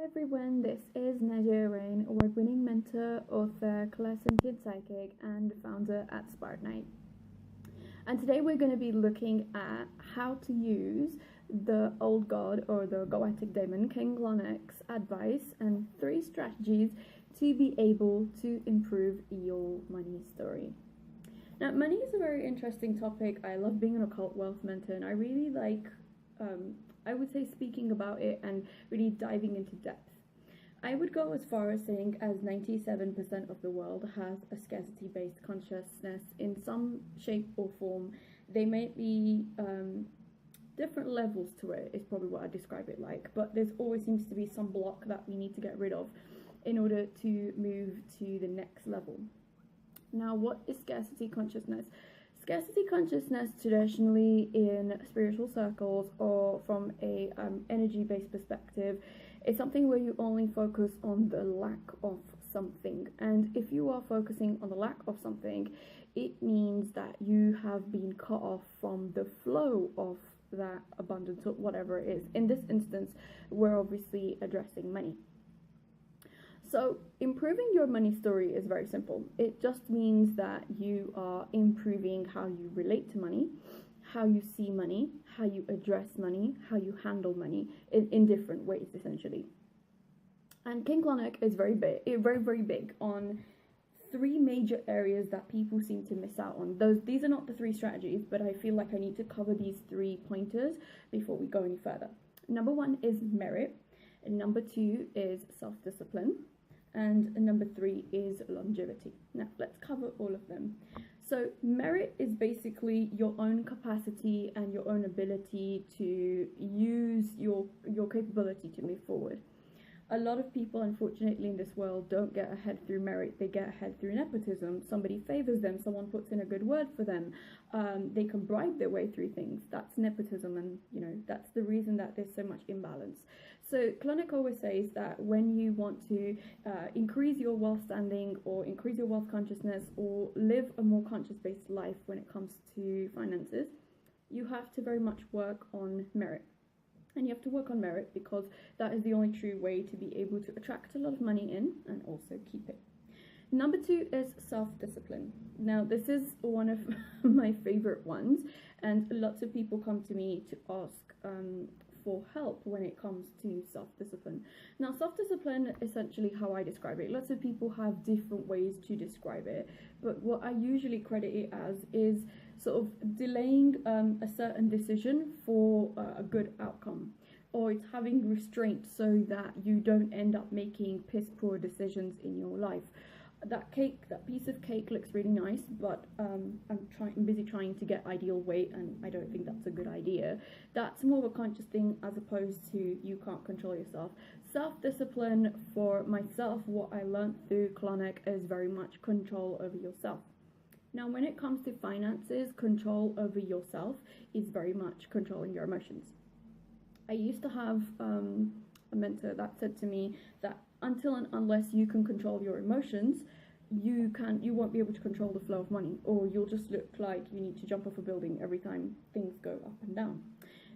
Everyone, this is Nadia Arain, award-winning mentor, author, clairsentient psychic, and founder at Spartanite. And today we're going to be looking at how to use the old god or the goetic demon, King Clauneck's advice and 3 strategies to be able to improve your money story. Now, money is a very interesting topic. I love being an occult wealth mentor, and I really like I would say speaking about it and really diving into depth. I would go as far as saying as 97% of the world has a scarcity-based consciousness in some shape or form. They may be different levels to it, is probably what I describe it like, but there's always seems to be some block that we need to get rid of in order to move to the next level. Now, what is scarcity consciousness? Scarcity consciousness, traditionally in spiritual circles or from a energy-based perspective, is something where you only focus on the lack of something. And if you are focusing on the lack of something, it means that you have been cut off from the flow of that abundance or whatever it is. In this instance, we're obviously addressing money. So improving your money story is very simple. It just means that you are improving how you relate to money, how you see money, how you address money, how you handle money in different ways, essentially. And King Clauneck is very big on 3 major areas that people seem to miss out on. These are not the 3 strategies, but I feel like I need to cover these 3 pointers before we go any further. Number 1 is merit, and number 2 is self-discipline, and number 3 is longevity. Now, let's cover all of them. So merit is basically your own capacity and your own ability to use your capability to move forward. A lot of people, unfortunately, in this world don't get ahead through merit. They get ahead through nepotism. Somebody favors them. Someone puts in a good word for them. They can bribe their way through things. That's nepotism, and that's the reason that there's so much imbalance. So Clauneck always says that when you want to increase your wealth standing or increase your wealth consciousness or live a more conscious-based life when it comes to finances, you have to very much work on merit. And you have to work on merit because that is the only true way to be able to attract a lot of money in and also keep it. Number 2 is self-discipline. Now, this is one of my favorite ones, and lots of people come to me to ask for help when it comes to self-discipline. Now, self-discipline, essentially how I describe it, lots of people have different ways to describe it, but what I usually credit it as is sort of delaying a certain decision for a good outcome, or it's having restraint so that you don't end up making piss poor decisions in your life. That piece of cake looks really nice, but I'm busy trying to get ideal weight, and I don't think that's a good idea. That's more of a conscious thing as opposed to you can't control yourself. Self-discipline for myself, what I learned through Clauneck, is very much control over yourself. Now, when it comes to finances, control over yourself is very much controlling your emotions. I used to have a mentor that said to me that until and unless you can control your emotions, you won't be able to control the flow of money, or you'll just look like you need to jump off a building every time things go up and down.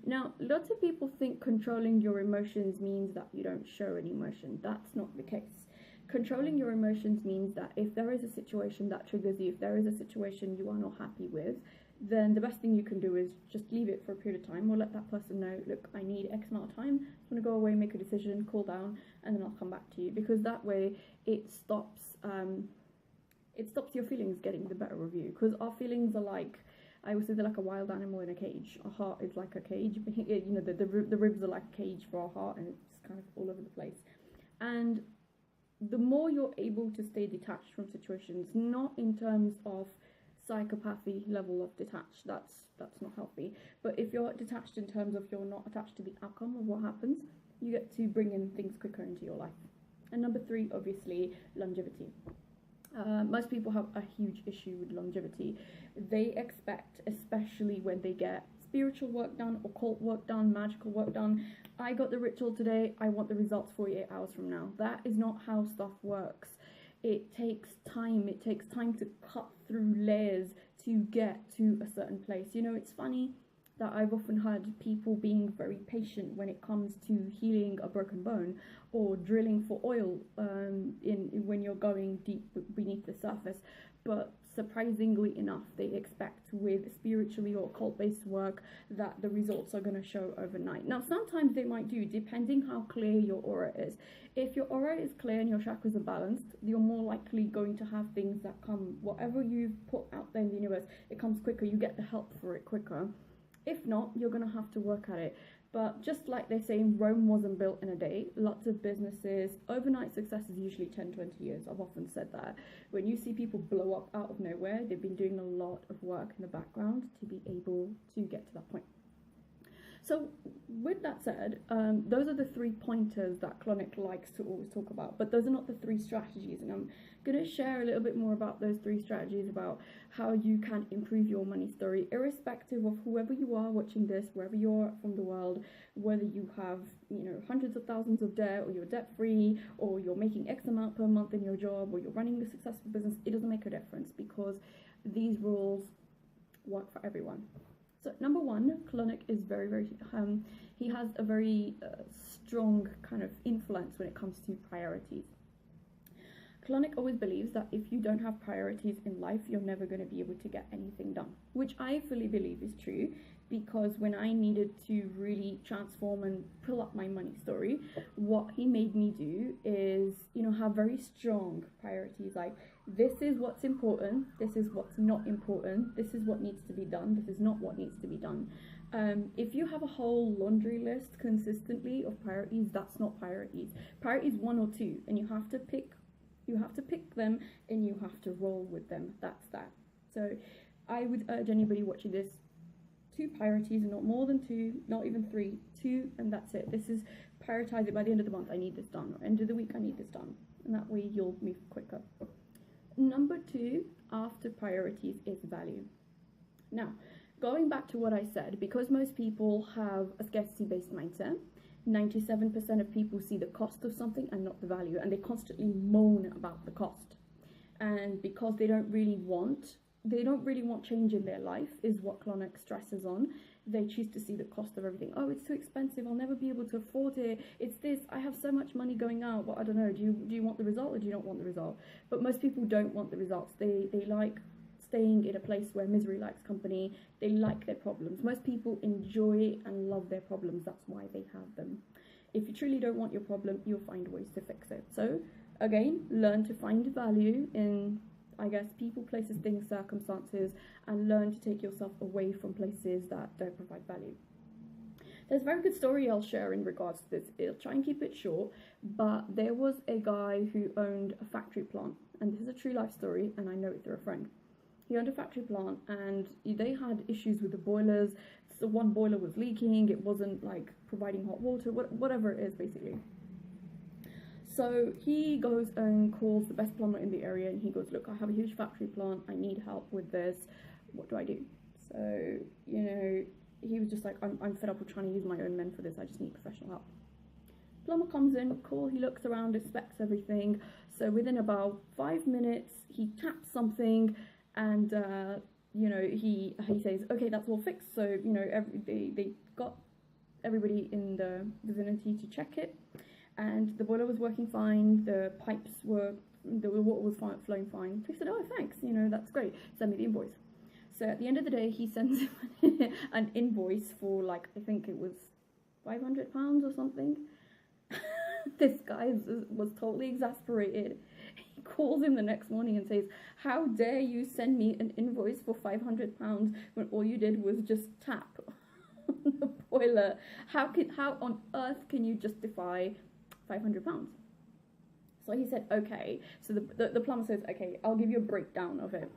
Now, lots of people think controlling your emotions means that you don't show any emotion. That's not the case. Controlling your emotions means that if there is a situation that triggers you, if there is a situation you are not happy with, then the best thing you can do is just leave it for a period of time, or let that person know, look, I need X amount of time, I'm going to go away, make a decision, cool down, and then I'll come back to you. Because that way it stops your feelings getting the better of you. Because our feelings are like, I always say they're like a wild animal in a cage. Our heart is like a cage. The ribs are like a cage for our heart, and it's kind of all over the place. And the more you're able to stay detached from situations, not in terms of psychopathy level of detached, that's not healthy, but if you're detached in terms of you're not attached to the outcome of what happens, you get to bring in things quicker into your life. And number 3, obviously, longevity. Most people have a huge issue with longevity. They expect, especially when they get spiritual work done, occult work done, magical work done, I got the ritual today, I want the results 48 hours from now. That is not how stuff works. It takes time to cut through layers to get to a certain place. You know, it's funny that I've often had people being very patient when it comes to healing a broken bone or drilling for oil when you're going deep beneath the surface. But surprisingly enough, they expect with spiritually or occult-based work that the results are going to show overnight. Now, sometimes they might do, depending how clear your aura is. If your aura is clear and your chakras are balanced, you're more likely going to have things that come, whatever you put out there in the universe, it comes quicker, you get the help for it quicker. If not, you're going to have to work at it. But just like they say, Rome wasn't built in a day. Lots of businesses, overnight success is usually 10, 20 years. I've often said that. When you see people blow up out of nowhere, they've been doing a lot of work in the background to be able to get to that point. So with that said, those are the 3 pointers that Clauneck likes to always talk about, but those are not the 3 strategies, and I'm going to share a little bit more about those 3 strategies, about how you can improve your money story, irrespective of whoever you are watching this, wherever you are from the world, whether you have, you know, hundreds of thousands of debt, or you're debt free, or you're making X amount per month in your job, or you're running a successful business. It doesn't make a difference, because these rules work for everyone. So number 1, Clauneck is very, he has a very strong kind of influence when it comes to priorities. Clauneck always believes that if you don't have priorities in life, you're never going to be able to get anything done, which I fully believe is true, because when I needed to really transform and pull up my money story, what he made me do is, you know, have very strong priorities, like this is what's important, this is what's not important, this is what needs to be done, this is not what needs to be done. If you have a whole laundry list consistently of priorities, that's not priorities. Priorities 1 or 2, and you have to pick them and you have to roll with them. That's that. So I would urge anybody watching this, 2 priorities, not more than 2, not even 3, 2, and that's it. This is prioritize it. By the end of the month I need this done, or end of the week I need this done, and that way you'll move quicker. Number 2 after priorities is value. Now, going back to what I said, because most people have a scarcity-based mindset, 97% of people see the cost of something and not the value, and they constantly moan about the cost. And because they don't really want change in their life, is what Clauneck stresses on. They choose to see the cost of everything. Oh, it's too expensive, I'll never be able to afford it, it's this, I have so much money going out. Well, I don't know, do you want the result or do you not want the result? But most people don't want the results. They like staying in a place where misery likes company. They like their problems. Most people enjoy and love their problems. That's why they have them. If you truly don't want your problem, you'll find ways to fix it. So again, learn to find value in, I guess, people, places, things, circumstances, and learn to take yourself away from places that don't provide value. There's a very good story I'll share in regards to this. I'll try and keep it short, but there was a guy who owned a factory plant, and this is a true life story, and I know it through a friend. He owned a factory plant, and they had issues with the boilers. So one boiler was leaking, it wasn't like providing hot water, whatever it is basically. So he goes and calls the best plumber in the area, and he goes, look, I have a huge factory plant, I need help with this, what do I do? So, you know, he was just like, I'm fed up with trying to use my own men for this, I just need professional help. Plumber comes in, cool, he looks around, inspects everything. So within about 5 minutes, he taps something, and you know, he says, okay, that's all fixed. So, you know, they got everybody in the vicinity to check it, and the boiler was working fine, the pipes were, the water was flowing fine. So he said, oh, thanks, you know, that's great, send me the invoice. So at the end of the day, he sends him an invoice for, like, I think it was £500 or something. This guy was totally exasperated. He calls him the next morning and says, how dare you send me an invoice for £500 when all you did was just tap on the boiler? How on earth can you justify £500? So he said, okay. So the plumber says, okay, I'll give you a breakdown of it.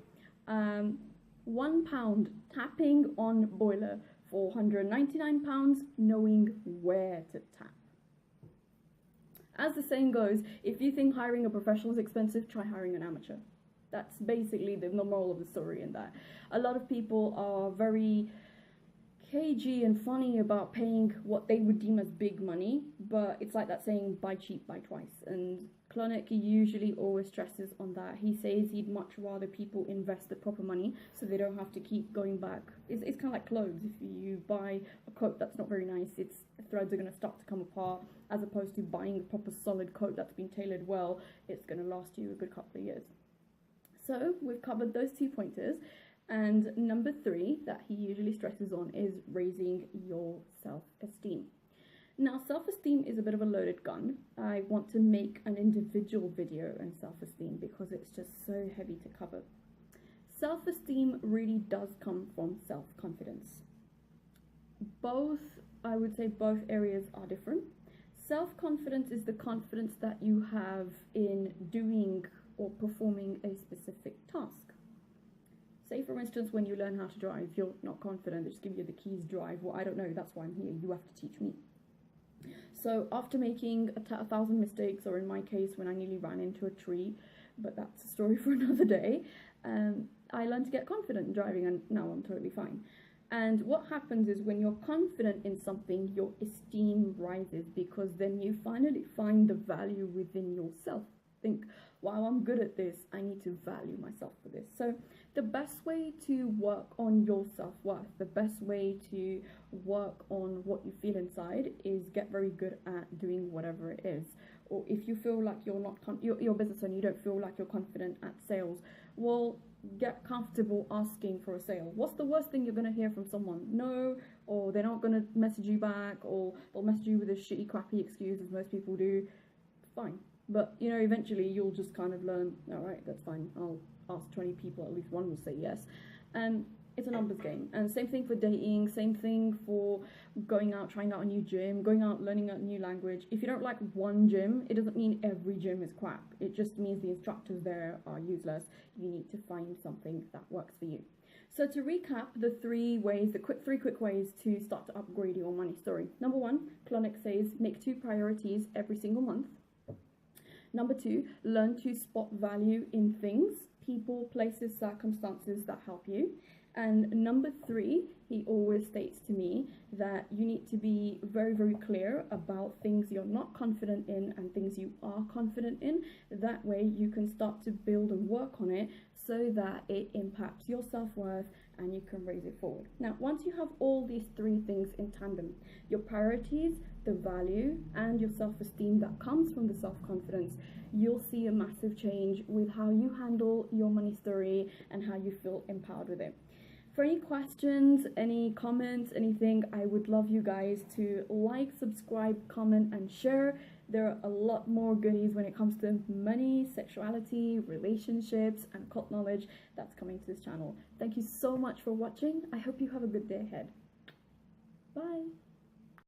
£1 tapping on boiler, £499 knowing where to tap. As the saying goes, if you think hiring a professional is expensive, try hiring an amateur. That's basically the moral of the story in that. A lot of people are very cagey and funny about paying what they would deem as big money, but it's like that saying, buy cheap, buy twice. And Clauneck usually always stresses on that. He says he'd much rather people invest the proper money so they don't have to keep going back. It's kind of like clothes. If you buy a coat that's not very nice, the threads are going to start to come apart, as opposed to buying a proper solid coat that's been tailored well. It's going to last you a good couple of years. So we've covered those 2 pointers. And number 3 that he usually stresses on is raising your self-esteem. Now, self-esteem is a bit of a loaded gun. I want to make an individual video on self-esteem because it's just so heavy to cover. Self-esteem really does come from self-confidence. I would say both areas are different. Self-confidence is the confidence that you have in doing or performing a specific task. Say, for instance, when you learn how to drive, you're not confident, they just give you the keys, drive. Well, I don't know, that's why I'm here, you have to teach me. So after making 1,000 mistakes, or in my case, when I nearly ran into a tree, but that's a story for another day, I learned to get confident in driving, and now I'm totally fine. And what happens is when you're confident in something, your esteem rises, because then you finally find the value within yourself. Think, wow, I'm good at this, I need to value myself for this. So the best way to work on your self-worth, the best way to work on what you feel inside is get very good at doing whatever it is. Or if you feel like you're a business owner, you don't feel like you're confident at sales, well, get comfortable asking for a sale. What's the worst thing you're going to hear from someone? No, or they're not going to message you back, or they'll message you with a shitty, crappy excuse, as most people do. Fine. But, you know, eventually you'll just kind of learn, all right, that's fine, I'll ask 20 people, at least one will say yes. And it's a numbers game. And same thing for dating, same thing for going out, trying out a new gym, going out, learning a new language. If you don't like one gym, it doesn't mean every gym is crap. It just means the instructors there are useless. You need to find something that works for you. So to recap the three quick ways to start to upgrade your money story. Number 1, Clauneck says, make 2 priorities every single month. Number 2, learn to spot value in things, people, places, circumstances that help you. And number 3, he always states to me that you need to be very, very clear about things you're not confident in and things you are confident in. That way you can start to build and work on it so that it impacts your self-worth and you can raise it forward. Now, once you have all these 3 things in tandem, your priorities, the value, and your self-esteem that comes from the self-confidence, you'll see a massive change with how you handle your money story and how you feel empowered with it. For any questions, any comments, anything, I would love you guys to like, subscribe, comment, and share. There are a lot more goodies when it comes to money, sexuality, relationships, and occult knowledge that's coming to this channel. Thank you so much for watching. I hope you have a good day ahead. Bye.